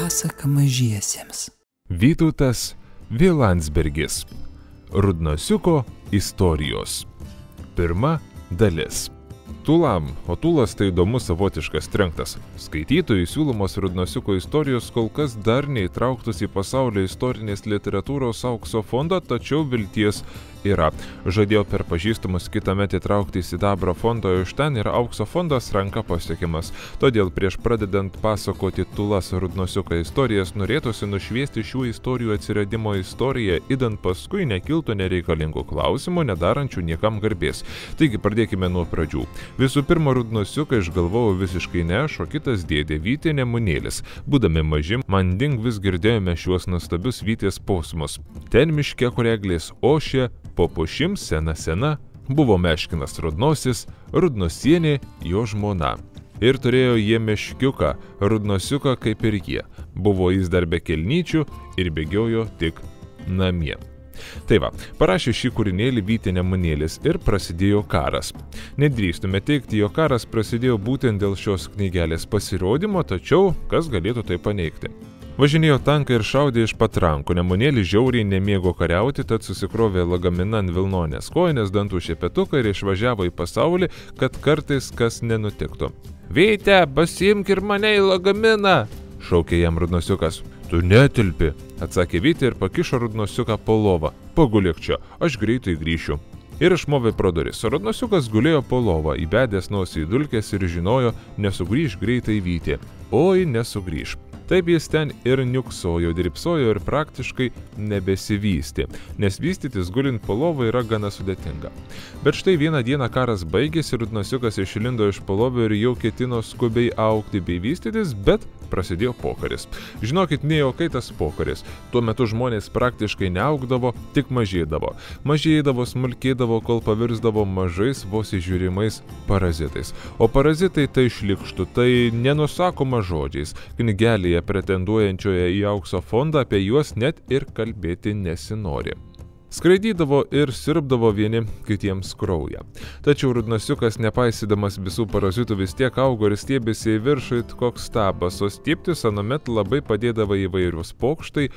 pasaka mažiesiems. Vytautas V. Landsbergis. Rudnosiuko istorijos. Pirma dalis. Tulam, o Tulas tai įdomus savotiškas trenktas. Skaitytojų siūlomos Rudnosiuko istorijos kol kas dar neįtrauktus į pasaulio istorinės literatūros aukso fondą, tačiau vilties yra. Žadėjo per pažįstamus kitąmet įtraukti į sidabro fondą, o iš ten yra aukso fondas ranka pasiekiamas. Todėl prieš pradedant pasakoti Tulas Rudnosiuko istorijas norėtųsi nušviesti šių istorijų atsiradimo istoriją, idant paskui nekiltų nereikalingų klausimų, nedarančių niekam garbės. Taigi pradėkime nuo pradžių. Visų pirma, Rudnosiuką išgalvojo visiškai ne aš, o kitas dėdė Vytė Nemunėlis. Būdami maži, manding vis girdėjome šiuos nuostabius Vytės posmus. Ten miške, kur eglės ošė, po pušim sena, buvo Meškinas Rudnosis, Rudnosienė jo žmona. Ir turėjo jie meškiuką, Rudnosiuką kaip ir jie. Buvo jis dar be kelnyčių ir bėgiojo tik namie. Tai va, parašė šį kūrinėlį Vytė Nemunėlis ir prasidėjo karas. Nedrįstume teigti, jo karas prasidėjo būtent dėl šios knygelės pasirodymo, tačiau kas galėtų tai paneigti. Važinėjo tankai ir šaudė iš patrankų, Nemunėlis žiauriai nemėgo kariauti, tad susikrovė lagaminą ant vilnonės kojinės, dantų šepetuką ir išvažiavo į pasaulį, kad kartais kas nenutiktų. Vyte, pasiimk ir mane į lagaminą, šaukė jam Rudnosiukas. Tu netilpi, atsakė Vytė ir pakišo Rudnosiuką po lovą. Pagulėk čia, aš greitai grįšiu. Ir išmovė pro duris. Rudnosiukas gulėjo po lovą, įbedęs nosį į dulkes ir žinojo, nesugrįš greitai Vytė. Oi, nesugrįš. Taip jis ten ir niuksojo, dripsojo ir praktiškai nebesivystė, nes vystytis gulint po lovą yra gana sudėtinga. Bet štai vieną dieną karas baigėsi, Rudnosiukas išlindo iš po lovio ir jau ketino skubiai augti bei vystytis, bet prasidėjo pokaris. Žinokit, nejokai tas pokaris. Tuo metu žmonės praktiškai neaugdavo, tik mažėdavo. Mažėdavo, smulkėdavo, kol pavirsdavo mažais, vos įžiūrimais parazitais. O parazitai tai šlikštų, tai nenusakoma žodžiais. Knygelėje pretenduojančioje į aukso fondą apie juos net ir kalbėti nesinori. Skraidydavo ir sirpdavo vieni kitiems kraują. Tačiau Rudnosiukas, nepaisydamas visų parazitų, vis tiek augo ir stiebėsi į viršų it koks stabas, o stiebtis anuomet labai padėdavo įvairius pokštai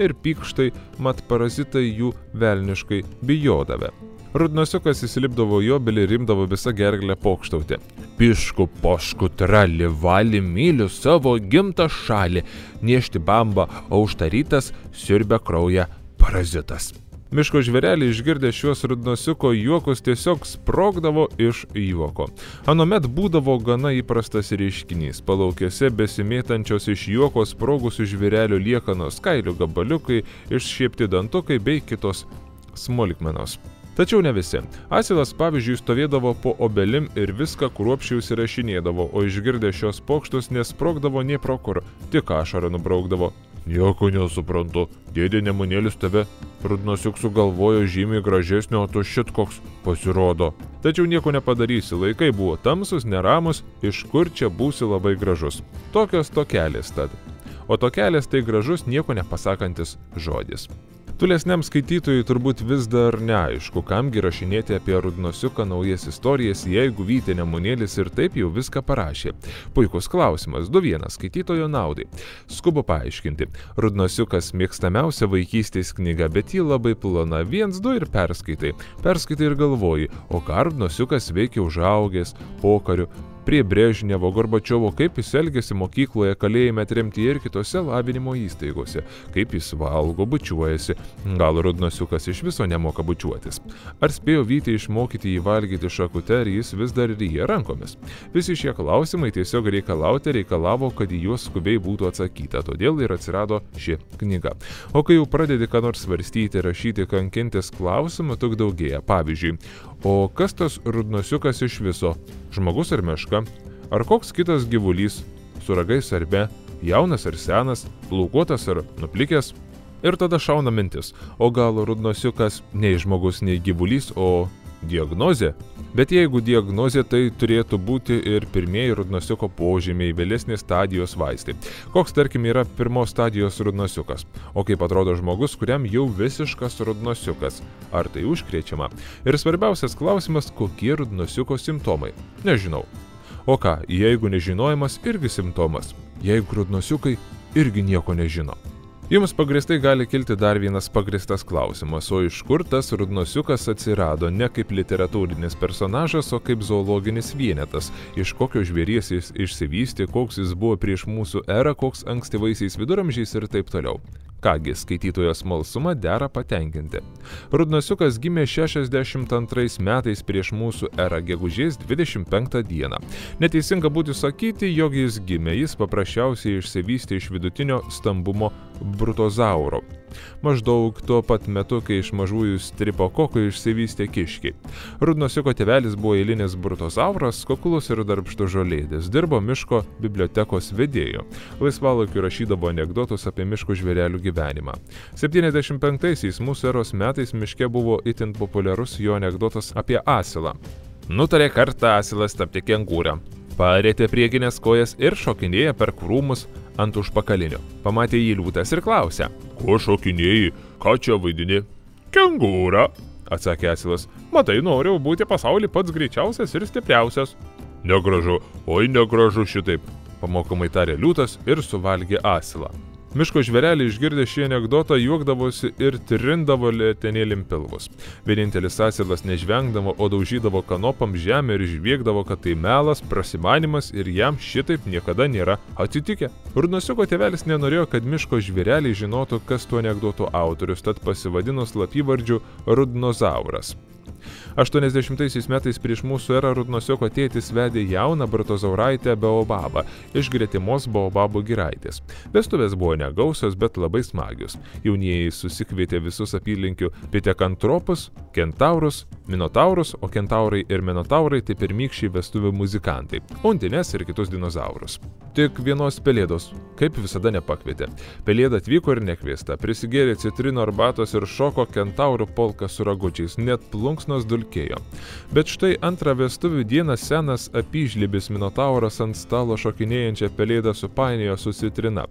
ir pykštai, mat parazitai jų velniškai bijodavę. Rudnosiukas įsilipdavo į obelį ir imdavo visą gerklę pokštauti. Pišku, pošku, trali, vali, myliu savo gimtą šalį, niešti bamba, o užtarytas siurbia kraują parazitas. Miško žvėreliai išgirdę šiuos Rudnosiuko juokus tiesiog sprogdavo iš juoko. Anuomet būdavo gana įprastas reiškinys. Palaukėse besimėtančios iš juoko sprogusių žvėrelių liekanos, kailių gabaliukai, iššiepti dantukai bei kitos smulkmenos. Tačiau ne visi. Asilas, pavyzdžiui, stovėdavo po obelim ir viską kruopščiai užsirašinėdavo, o išgirdę šios pokštus nesprogdavo nė pro kur, tik ašarą nubraukdavo. Nieko nesuprantu, dėdė Nemunėlis tave Rudnosiuk sugalvojo žymiai gražesnio, o tu šit koks pasirodo. Tačiau nieko nepadarysi, laikai buvo tamsus, neramus, iš kur čia būsi labai gražus. Tokios tokelės tad. O tokelės tai gražus, nieko nepasakantis žodis. Tolesniam skaitytojui turbūt vis dar neaišku, kamgi rašinėti apie Rudnosiuką naujas istorijas, jeigu Vytė Nemunėlis ir taip jau viską parašė. Puikus klausimas, 2-1 skaitytojo naudai. Skubu paaiškinti. Rudnosiukas mėgstamiausia vaikystės knyga, bet ji labai plona, 1-2 ir perskaitai. Perskaitai ir galvoji, o ką Rudnosiukas veikia užaugęs, pokariu, prie Brežnevo, Gorbačiovo, kaip jis elgėsi mokykloje, kalėjime, tremtyje ir kitose lavinimo įstaigose, kaip jis valgo, bučiuojasi, gal Rudnosiukas iš viso nemoka bučiuotis. Ar spėjo Vytė išmokyti jį valgyti šakute, ar jis vis dar ryja rankomis? Visi šie klausimai tiesiog reikalavo, kad į juos skubiai būtų atsakyta, todėl ir atsirado ši knyga. O kai jau pradedi ką nors svarstyti, rašyti, kankintis klausimų, tik daugėja. Pavyzdžiui, o kas tas Rudnosiukas iš viso? Žmogus ar meška? Ar koks kitas gyvulys? Su ragais ar be? Jaunas ar senas? Plaukuotas ar nuplikęs? Ir tada šauna mintis, o gal Rudnosiukas nei žmogus, nei gyvulys, o diagnozė? Bet jeigu diagnozė, tai turėtų būti ir pirmieji Rudnosiuko požymiai, vėlesnės stadijos vaistai. Koks, tarkim, yra pirmos stadijos Rudnosiukas? O kaip atrodo žmogus, kuriam jau visiškas Rudnosiukas? Ar tai užkrečiama? Ir svarbiausias klausimas, kokie Rudnosiuko simptomai? Nežinau. O ką, jeigu nežinojimas irgi simptomas? Jeigu Rudnosiukai irgi nieko nežino. Jums pagrįstai gali kilti dar vienas pagrįstas klausimas, o iš kur tas rudnosiukas atsirado ne kaip literatūrinis personažas, o kaip zoologinis vienetas, iš kokio žvėries jis išsivystė, koks jis buvo prieš mūsų erą, koks ankstyvaisiais viduramžiais ir taip toliau. Kągi, skaitytojo smalsumą dera patenkinti. Rudnosiukas gimė 62 metais prieš mūsų erą gegužės 25 dieną. Neteisinga būtų sakyti, jog jis gimė, jis paprasčiausiai išsivystė iš vidutinio stambumo brutozauro. Maždaug tuo pat metu, kai iš mažųjų stripokokų išsivystė kiškiai. Rudnosiuko tėvelis buvo eilinis brutozauras, kuklus ir darbštus žolėdis, dirbo miško bibliotekos vedėju. Laisvalaikiu rašydavo anekdotus apie miškų žvėrelių gyvenimą. 75-aisiais mūsų eros metais miške buvo itin populiarus jo anekdotas apie asilą. Nutarė kartą asilas tapti kengūrą. Parėtė priekinės kojas ir šokinėja per krūmus ant užpakalinių. Pamatė jį liūtas ir klausė: "Ko šokinėjai? Ką čia vaidini?" "Kengūra," atsakė asilas. "Matai, noriu būti pasaulyje pats greičiausias ir stipriausias." "Negražu, oi negražu šitaip," pamokomai tarė liūtas ir suvalgė asilą. Miško žvėreliai išgirdę šį anekdotą juokdavosi ir trindavo letenėlim pilvus. Vienintelis asilas nežvengdavo, o daužydavo kanopam žemę ir žviegdavo, kad tai melas, prasimanimas ir jam šitaip niekada nėra atsitikę. Rudnosiuko tėvelis nenorėjo, kad miško žvėreliai žinotų, kas tų anekdotų autorius, tad pasivadino slapyvardžiu Rudnozauras. 80 metais prieš mūsų erą Rudnosiuko tėtis vedė jauną bratozauraitę Baobabą iš gretimos Baobabų giraitės. Vestuvės buvo negausios, bet labai smagios. Jaunieji susikvietė visus apylinkių pitekantropus, kentaurus, minotaurus, o kentaurai ir minotaurai tai pirmykščiai vestuvių muzikantai, undines ir kitus dinozaurus. Tik vienos pelėdos, kaip visada, nepakvietė. Pelėda atvyko ir nekviesta, prisigėrė citrino arbatos ir šoko kentaurų polką su ragučiais, net plunksnos dulkėjo. Bet štai antrą vestuvių dieną senas apyžlibis minotauras ant stalo šokinėjančią pelėdą supainiojo su citrina.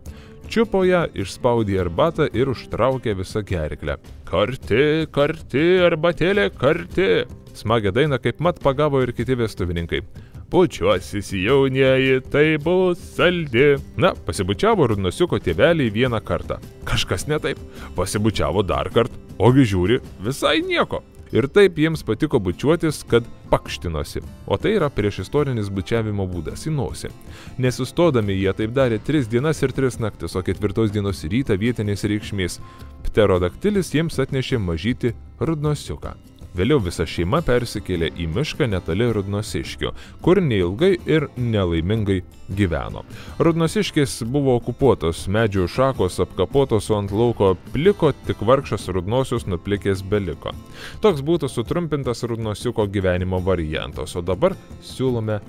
Čiupo ją, išspaudė arbatą ir užtraukė visą gerklę. "Karti, karti, arbatėlė, karti." Smagią dainą kaip mat pagavo ir kiti vestuvininkai. "Bučiuosis jaunieji, tai bus saldi." Na, pasibučiavo Rudnosiuko tėveliai vieną kartą. Kažkas ne taip. Pasibučiavo dar kartą, ogi žiūri, visai nieko. Ir taip jiems patiko bučiuotis, kad pakštinosi. O tai yra priešistorinis bučiavimo būdas į nosį. Nesustodami jie taip darė 3 dienas ir 3 naktis, o 4 dienos rytą vietinės reikšmės pterodaktilis jiems atnešė mažytį Rudnosiuką. Vėliau visa šeima persikėlė į mišką netoli Rudnosiškio, kur neilgai ir nelaimingai gyveno. Rudnosiškis buvo okupuotos, medžių šakos apkapotos, o ant lauko pliko, tik vargšas Rudnosius nuplikęs beliko. Toks būtų sutrumpintas Rudnosiuko gyvenimo variantas, o dabar siūlome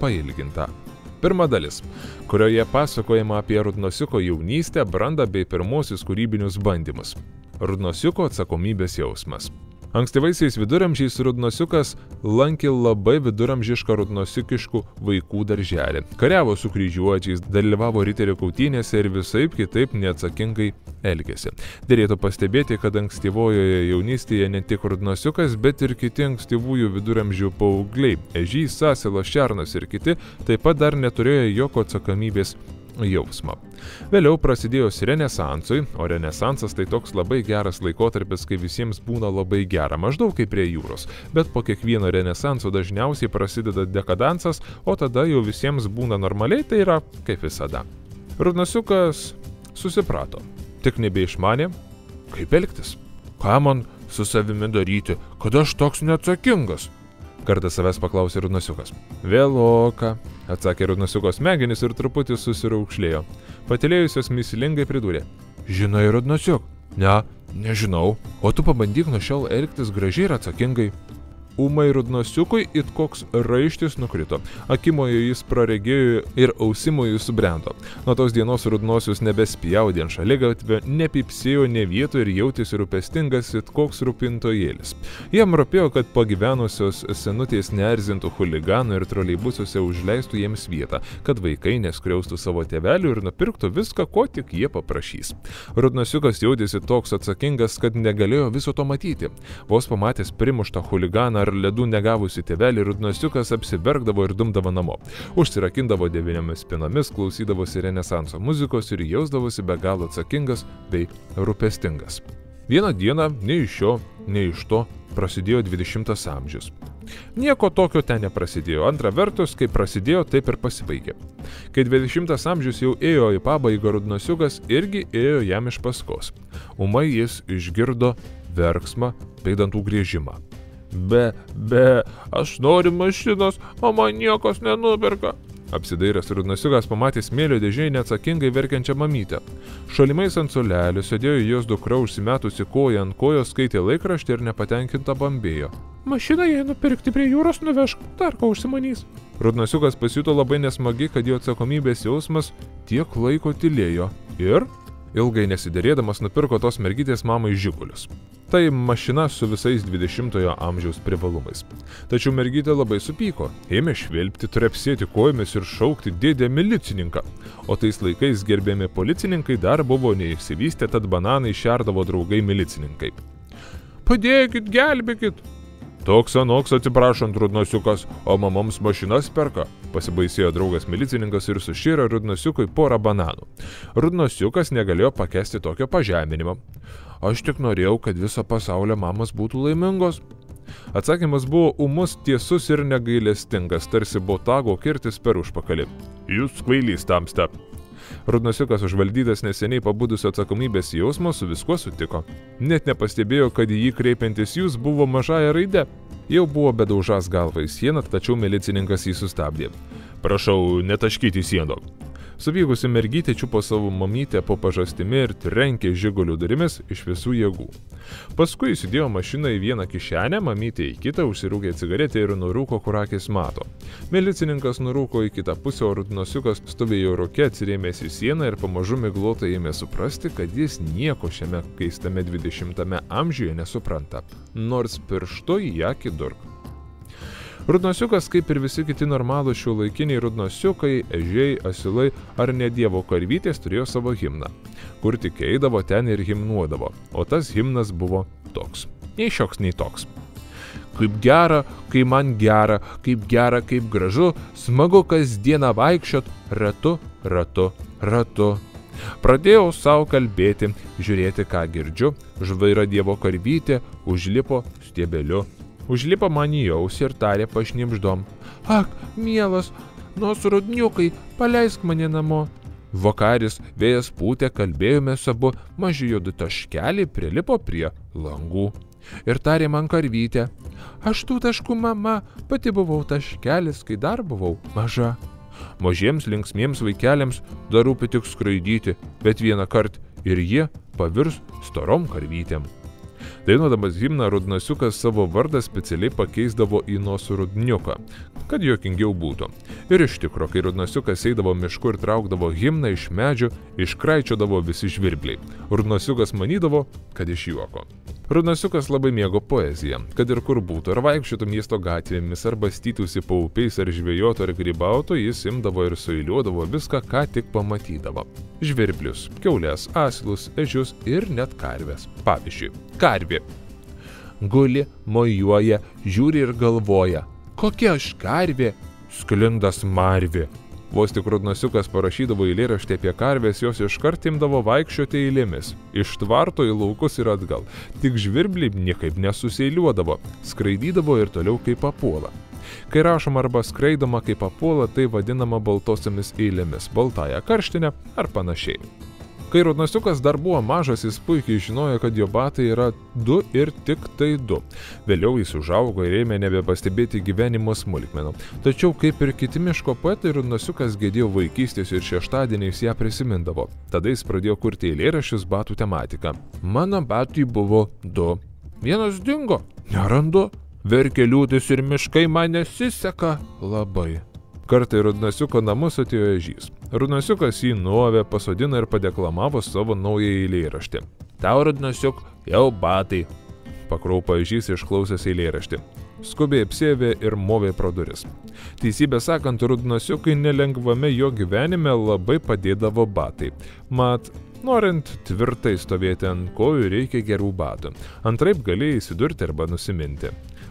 pailgintą. Pirma dalis, kurioje pasakojama apie Rudnosiuko jaunystę, brandą bei pirmosius kūrybinius bandymus. Rudnosiuko atsakomybės jausmas. Ankstyvaisiais viduramžiais Rudnosiukas lankė labai viduramžišką rudnosiukiškų vaikų darželį. Kariavo su kryžiuočiais, dalyvavo riterių kautynėse ir visaip kitaip neatsakingai elgėsi. Derėtų pastebėti, kad ankstyvojoje jaunystėje ne tik Rudnosiukas, bet ir kiti ankstyvųjų viduramžių paaugliai, ežys, asilas, šernas ir kiti, taip pat dar neturėjo jokio atsakomybės jausmą. Vėliau prasidėjus Renesansui, o Renesansas tai toks labai geras laikotarpis, kai visiems būna labai gera, maždaug kaip prie jūros, bet po kiekvieno Renesanso dažniausiai prasideda dekadansas, o tada jau visiems būna normaliai, tai yra kaip visada. Rudnosiukas susiprato, tik nebeišmanė, kaip elgtis, ką man su savimi daryti, kad aš toks neatsakingas. Kartą savęs paklausė Rudnosiukas. Vėloka, atsakė Rudnosiuko smegenys ir truputį susiraukšlėjo. Patylėjusios mįslingai pridūrė. Žinai, Rudnosiuk? Ne, nežinau. O tu pabandyk nuo šiol elgtis gražiai ir atsakingai. Ūmai Rudnosiukui it koks raištis nukrito. Akimoje jis praregėjo ir ausimoje subrendo. Nuo tos dienos Rudnosius nebespjaudė ant šaligatvio, nepipsėjo ne vietų ir jautėsi rūpestingas it koks rūpintojėlis. Jam rūpėjo, kad pagyvenusios senutės neerzintų chuliganų ir troleibusuose užleistų jiems vietą, kad vaikai neskriaustų savo tėvelių ir nupirktų viską, ko tik jie paprašys. Rudnosiukas jautėsi toks atsakingas, kad negalėjo viso to matyti. Vos pamatęs primuštą chuliganą ar ledų negavusi tėvelį, Rudnosiukas apsiverkdavo ir dumdavo namo. Užsirakindavo 9 spinomis, klausydavosi renesanso muzikos ir jausdavosi be galo atsakingas bei rūpestingas. Vieną dieną nei iš šio, nei iš to prasidėjo 20 amžius. Nieko tokio ten neprasidėjo. Antra vertus, kai prasidėjo, taip ir pasibaigė. Kai 20 amžius jau ėjo į pabaigą, Rudnosiukas irgi ėjo jam iš paskos. Ūmai jis išgirdo verksmą bei dantų griežimą. Aš noriu mašinos, o man niekas nenupirka. Apsidairęs Rudnosiukas pamatė smėlio dėžėje neatsakingai verkiančią mamytę. Šalimais ant suolelio sėdėjo jos dukra užsimetusi koją ant kojos, skaitė laikraštį ir nepatenkinta bambėjo. Mašiną jei nupirkti prie jūros nuvežk, dar ko užsimanys. Rudnosiukas pasijuto labai nesmagi, kad jo atsakomybės jausmas tiek laiko tylėjo ir, ilgai nesiderėdamas, nupirko tos mergytės mamai Žigulius. Tai mašina su visais 20-ojo amžiaus privalumais. Tačiau mergytė labai supyko, ėmė švilpti, trepsėti kojomis ir šaukti dėdę milicininką. O tais laikais gerbiami policininkai dar buvo neišsivystę, tad bananai šerdavo draugai milicininkai. Padėkit, gelbėkit! Toks anoks atsiprašant Rudnosiukas, o mamoms mašinas perka, pasibaisėjo draugas milicininkas ir sušėrė Rudnosiukui porą bananų. Rudnosiukas negalėjo pakęsti tokio pažeminimo. Aš tik norėjau, kad viso pasaulio mamos būtų laimingos. Atsakymas buvo ūmus, tiesus ir negailestingas, tarsi botago kirtis per užpakalį. Jūs kvailys tamsta. Rudnosiukas, užvaldytas neseniai pabudusio atsakomybės jausmo, su viskuo sutiko. Net nepastebėjo, kad į jį kreipiantis jūs buvo mažąja raide. Jau buvo bedaužas galva į sieną, tačiau milicininkas jį sustabdė. Prašau, netaškyti sienų. Supykusi mergytė čiupo savo mamytę po pažastimi ir trenkė Žigulių durimis iš visų jėgų. Paskui įsidėjo mašiną į vieną kišenę, mamytė į kitą, užsirūkė cigaretę ir nurūko, kur akis mato. Milicininkas nurūko į kitą pusę, o Rudnosiukas stovėjo rūke, atsirėmęs į sieną ir pamažu miglotai ėmė suprasti, kad jis nieko šiame keistame 20-ame amžiuje nesupranta, nors pirštu į akį durk. Rudnosiukas, kaip ir visi kiti normalūs šiuolaikiniai rudnosiukai, ežiai, asilai ar ne dievo karvytės, turėjo savo himną. Kur tik eidavo, ten ir himnuodavo, o tas himnas buvo toks. Nei šioks, nei toks. Kaip gera, kai man gera, kaip gražu, smagu kasdieną vaikščiot ratu, ratu, ratu. Pradėjau savo kalbėti, žiūrėti, ką girdžiu, žvaira dievo karvytė užlipo stiebeliu. Užlipo man į ausį ir tarė pašnibždom. Ak, mielas, nos rudniukai, paleisk mane namo. Vakaris, vėjas pūtė, kalbėjomės abu, maži juodi taškeliai prilipo prie langų. Ir tarė man karvytė. Aš tų taškų mama, pati buvau taškelis, kai dar buvau maža. Mažiems linksmiems vaikeliams dar rūpi tik skraidyti, bet vieną kartą ir jie pavirs storom karvytėm. Dainuodamas himną, Rudnosiukas savo vardą specialiai pakeisdavo į nosų rudniuką, kad juokingiau būtų. Ir iš tikro, kai Rudnosiukas eidavo mišku ir traukdavo himną iš medžių, iškraičiodavo visi žvirbliai. Rudnosiukas manydavo, kad iš juoko. Rudnosiukas labai mėgo poeziją, kad ir kur būtų, ar vaikščiotų miesto gatvėmis, ar bastytųsi paupiais, ar žvejotų, ar grybautų, jis imdavo ir sueiliuodavo viską, ką tik pamatydavo. Žvirblius, kiaulės, asilus, ežius ir net karves. Pavyzdžiui, karvė. Guli, mojuoja, žiūri ir galvoja. Kokia aš karvė? Sklinda smarvė. Vos tik Rudnosiukas parašydavo eilėraštį apie karvės, jos iškart imdavo vaikščioti eilėmis. Iš tvarto į laukus ir atgal. Tik žvirbliai niekaip nesuseiliuodavo. Skraidydavo ir toliau kaip papuola. Kai rašoma arba skraidoma kaip papuola, tai vadinama baltosiomis eilėmis, baltąja karštinė ar panašiai. Kai Rudnosiukas dar buvo mažas, jis puikiai žinojo, kad jo batai yra 2 ir tik tai 2. Vėliau jis užaugo ir ėmė nebepastebėti gyvenimo smulkmenų. Tačiau, kaip ir kiti miško poetai, Rudnosiukas gedėjo vaikystės ir šeštadieniais ją prisimindavo. Tada jis pradėjo kurti eilėraščius batų tematiką. Mano batai buvo 2. Vienas dingo. Nerandu. Verkė liūtis ir miškai man nesiseka labai. Kartą į Rudnosiuko namus atėjo ežys. Rudnosiukas jį nuovė, pasodino ir padeklamavo savo naują eilėraštį. Tau, Rudnosiuk, jau batai. Pakraupo ežys išklausęs eilėraštį. Skubiai apsėvė ir movė pro duris. Teisybę sakant, Rudnosiukui nelengvame jo gyvenime labai padėdavo batai. Mat, norint tvirtai stovėti ant kojų, reikia gerų batų. Antraip galėjai įsidurti arba nusiminti.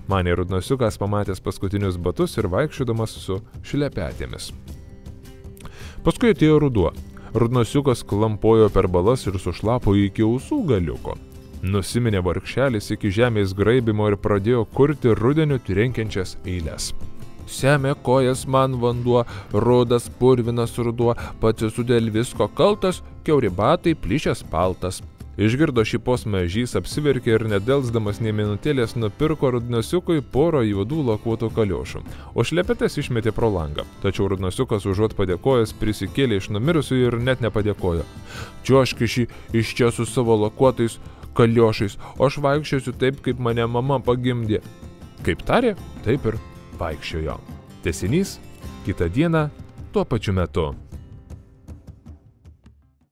manė rudnosiukas pamatęs paskutinius batus ir vaikščiodamas su šlepetėmis. Paskui atėjo ruduo. Rudnosiukas klampojo per balas ir sušlapo iki ausų galiuko. Nusiminė vargšelis iki žemės graibimo ir pradėjo kurti rudeniu trenkiančias eiles. Semė kojas man vanduo, rudas purvinas ruduo, pats esu dėl visko kaltas, kiauri batai, plyšęs paltas. Išgirdo šį posmą ežys, apsiverkė ir nedelsdamas nė minutėlės nupirko rudnosiukui porą juodų lakuotų kaliošų, o šlepetes išmetė pro langą. Tačiau rudnosiukas užuot padėkojęs prisikėlė iš numirusių ir net nepadėkojo. Čiuožk iš čia su savo lakuotais kaliošais, o aš vaikščiosiu taip, kaip mane mama pagimdė. Kaip tarė, taip ir vaikščiojo. Tęsinys kitą dieną tuo pačiu metu.